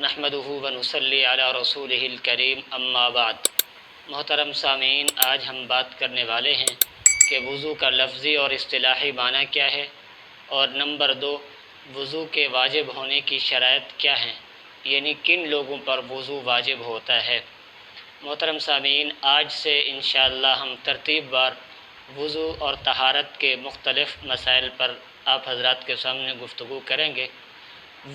نحمدہ و نصلی علی رسولہ الکریم اما بعد۔ محترم سامعین، آج ہم بات کرنے والے ہیں کہ وضو کا لفظی اور اصطلاحی معنی کیا ہے، اور نمبر 2، وضو کے واجب ہونے کی شرائط کیا ہیں، یعنی کن لوگوں پر وضو واجب ہوتا ہے۔ محترم سامعین، آج سے انشاءاللہ ہم ترتیب وار وضو اور طہارت کے مختلف مسائل پر آپ حضرات کے سامنے گفتگو کریں گے۔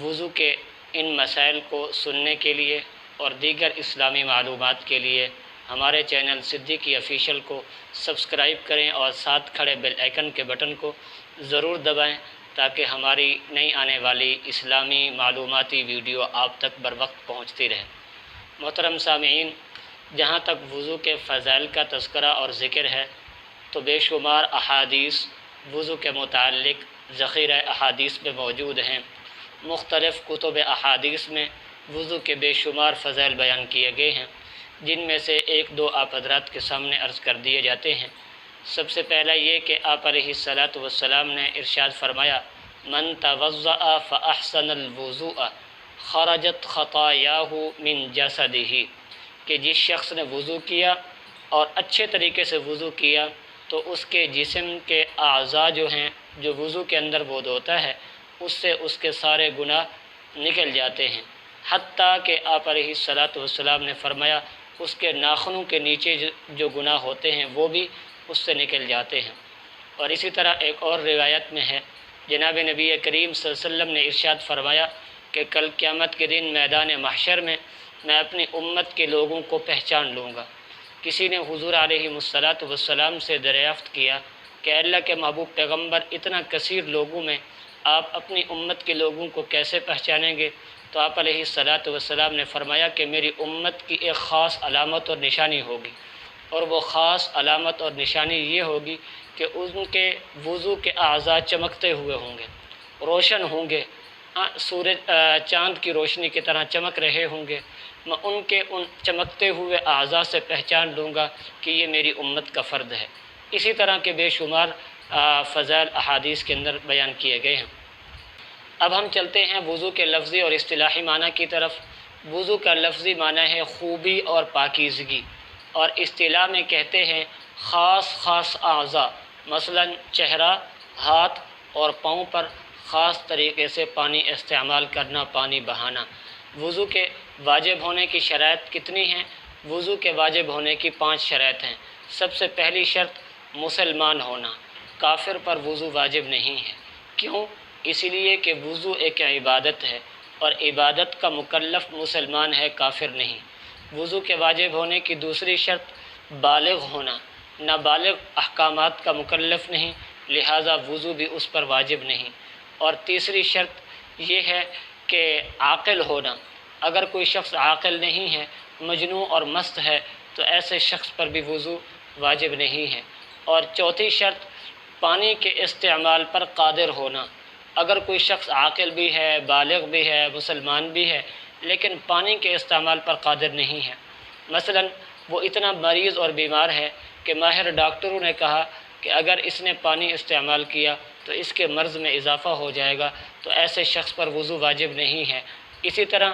وضو کے ان مسائل کو سننے کے لیے اور دیگر اسلامی معلومات کے لیے ہمارے چینل صدیقی آفیشیل کو سبسکرائب کریں اور ساتھ کھڑے بیل آئیکن کے بٹن کو ضرور دبائیں تاکہ ہماری نئی آنے والی اسلامی معلوماتی ویڈیو آپ تک بر وقت پہنچتی رہے۔ محترم سامعین، جہاں تک وضو کے فضائل کا تذکرہ اور ذکر ہے تو بے شمار احادیث وضو کے متعلق ذخیرہ احادیث میں موجود ہیں۔ مختلف کتب احادیث میں وضو کے بے شمار فضائل بیان کیے گئے ہیں، جن میں سے ایک دو آپ حضرات کے سامنے عرض کر دیے جاتے ہیں۔ سب سے پہلا یہ کہ آپ علیہ الصلاۃ والسلام نے ارشاد فرمایا، من توضأ فاحسن الوضوء خرجت خطایاہ من جسدہ، کہ جس شخص نے وضو کیا اور اچھے طریقے سے وضو کیا تو اس کے جسم کے اعضاء جو ہیں، جو وضو کے اندر وضو ہوتا ہے، اس سے اس کے سارے گناہ نکل جاتے ہیں، حتیٰ کہ آپ علیہ الصلاۃ والسلام نے فرمایا اس کے ناخنوں کے نیچے جو گناہ ہوتے ہیں وہ بھی اس سے نکل جاتے ہیں۔ اور اسی طرح ایک اور روایت میں ہے، جناب نبی کریم صلی اللہ علیہ وسلم نے ارشاد فرمایا کہ کل قیامت کے دن میدان محشر میں میں اپنی امت کے لوگوں کو پہچان لوں گا۔ کسی نے حضور علیہ الصلاۃ والسلام سے دریافت کیا کہ اللہ کے محبوب پیغمبر، اتنا کثیر لوگوں میں آپ اپنی امت کے لوگوں کو کیسے پہچانیں گے؟ تو آپ علیہ الصلاۃ والسلام نے فرمایا کہ میری امت کی ایک خاص علامت اور نشانی ہوگی، اور وہ خاص علامت اور نشانی یہ ہوگی کہ ان کے وضو کے اعضاء چمکتے ہوئے ہوں گے، روشن ہوں گے، سورج چاند کی روشنی کی طرح چمک رہے ہوں گے۔ میں ان کے ان چمکتے ہوئے اعضاء سے پہچان لوں گا کہ یہ میری امت کا فرد ہے۔ اسی طرح کے بے شمار فضائل احادیث کے اندر بیان کیے گئے ہیں۔ اب ہم چلتے ہیں وضو کے لفظی اور اصطلاحی معنی کی طرف۔ وضو کا لفظی معنی ہے خوبی اور پاکیزگی، اور اصطلاح میں کہتے ہیں خاص اعضاء، مثلا چہرہ، ہاتھ اور پاؤں پر خاص طریقے سے پانی استعمال کرنا، پانی بہانا۔ وضو کے واجب ہونے کی شرائط کتنی ہیں؟ وضو کے واجب ہونے کی 5 شرائط ہیں۔ سب سے پہلی شرط مسلمان ہونا۔ کافر پر وضو واجب نہیں ہے۔ کیوں؟ اس لیے کہ وضو ایک عبادت ہے، اور عبادت کا مکلف مسلمان ہے، کافر نہیں۔ وضو کے واجب ہونے کی دوسری شرط بالغ ہونا۔ نابالغ احکامات کا مکلف نہیں، لہٰذا وضو بھی اس پر واجب نہیں۔ اور تیسری شرط یہ ہے کہ عاقل ہونا۔ اگر کوئی شخص عاقل نہیں ہے، مجنون اور مست ہے، تو ایسے شخص پر بھی وضو واجب نہیں ہے۔ اور چوتھی شرط پانی کے استعمال پر قادر ہونا۔ اگر کوئی شخص عاقل بھی ہے، بالغ بھی ہے، مسلمان بھی ہے، لیکن پانی کے استعمال پر قادر نہیں ہے، مثلا وہ اتنا مریض اور بیمار ہے کہ ماہر ڈاکٹروں نے کہا کہ اگر اس نے پانی استعمال کیا تو اس کے مرض میں اضافہ ہو جائے گا، تو ایسے شخص پر وضو واجب نہیں ہے۔ اسی طرح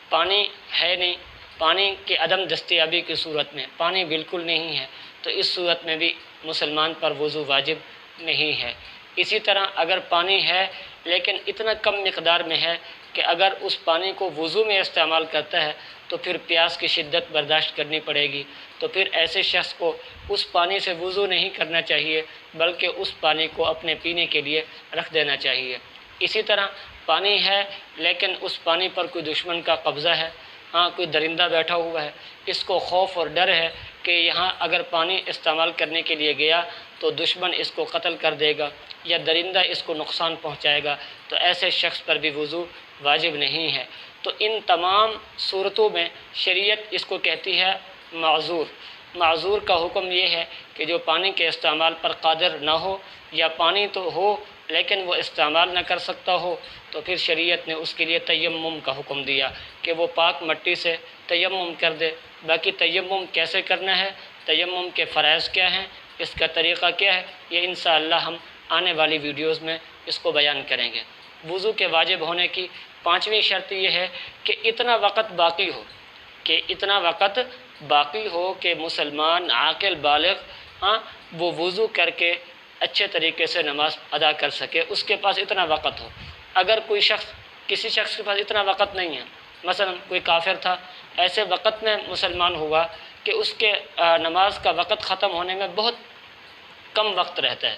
پانی ہے نہیں، پانی کی عدم دستیابی کی صورت میں پانی بالکل نہیں ہے، تو اس صورت میں بھی مسلمان پر وضو واجب نہیں ہے۔ اسی طرح اگر پانی ہے لیکن اتنا کم مقدار میں ہے کہ اگر اس پانی کو وضو میں استعمال کرتا ہے تو پھر پیاس کی شدت برداشت کرنی پڑے گی، تو پھر ایسے شخص کو اس پانی سے وضو نہیں کرنا چاہیے، بلکہ اس پانی کو اپنے پینے کے لیے رکھ دینا چاہیے۔ اسی طرح پانی ہے لیکن اس پانی پر کوئی دشمن کا قبضہ ہے، کوئی درندہ بیٹھا ہوا ہے، اس کو خوف اور ڈر ہے کہ یہاں اگر پانی استعمال کرنے کے لیے گیا تو دشمن اس کو قتل کر دے گا یا درندہ اس کو نقصان پہنچائے گا، تو ایسے شخص پر بھی وضو واجب نہیں ہے۔ تو ان تمام صورتوں میں شریعت اس کو کہتی ہے معذور۔ معذور کا حکم یہ ہے کہ جو پانی کے استعمال پر قادر نہ ہو، یا پانی تو ہو لیکن وہ استعمال نہ کر سکتا ہو، تو پھر شریعت نے اس کے لیے تیمم کا حکم دیا کہ وہ پاک مٹی سے تیمم کر دے۔ باقی تیمم کیسے کرنا ہے، تیمم کے فرائض کیا ہیں، اس کا طریقہ کیا ہے، یہ انشاءاللہ ہم آنے والی ویڈیوز میں اس کو بیان کریں گے۔ وضو کے واجب ہونے کی پانچویں شرط یہ ہے کہ اتنا وقت باقی ہو، کہ مسلمان عاقل بالغ وہ وضو کر کے اچھے طریقے سے نماز ادا کر سکے، اس کے پاس اتنا وقت ہو۔ اگر کسی شخص کے پاس اتنا وقت نہیں ہے، مثلا کوئی کافر تھا، ایسے وقت میں مسلمان ہوا کہ اس کے نماز کا وقت ختم ہونے میں بہت کم وقت رہتا ہے،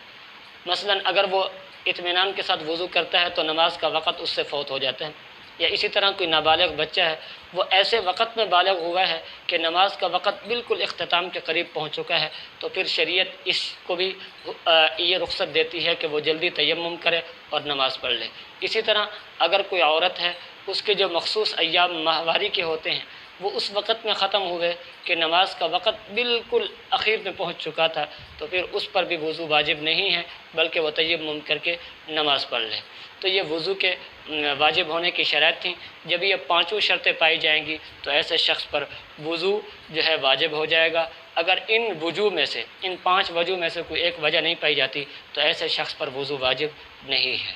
مثلا اگر وہ اطمینان کے ساتھ وضو کرتا ہے تو نماز کا وقت اس سے فوت ہو جاتا ہے، یا اسی طرح کوئی نابالغ بچہ ہے، وہ ایسے وقت میں بالغ ہوا ہے کہ نماز کا وقت بالکل اختتام کے قریب پہنچ چکا ہے، تو پھر شریعت اس کو بھی یہ رخصت دیتی ہے کہ وہ جلدی تیمم کرے اور نماز پڑھ لے۔ اسی طرح اگر کوئی عورت ہے، اس کے جو مخصوص ایام ماہواری کے ہوتے ہیں وہ اس وقت میں ختم ہوئے کہ نماز کا وقت بالکل اخیر میں پہنچ چکا تھا، تو پھر اس پر بھی وضو واجب نہیں ہے، بلکہ وہ تیمم کر کے نماز پڑھ لے۔ تو یہ وضو کے واجب ہونے کی شرائط تھیں۔ جب یہ پانچوں شرطیں پائی جائیں گی تو ایسے شخص پر وضو جو ہے واجب ہو جائے گا۔ اگر ان پانچ وجوہ میں سے کوئی ایک وجہ نہیں پائی جاتی تو ایسے شخص پر وضو واجب نہیں ہے۔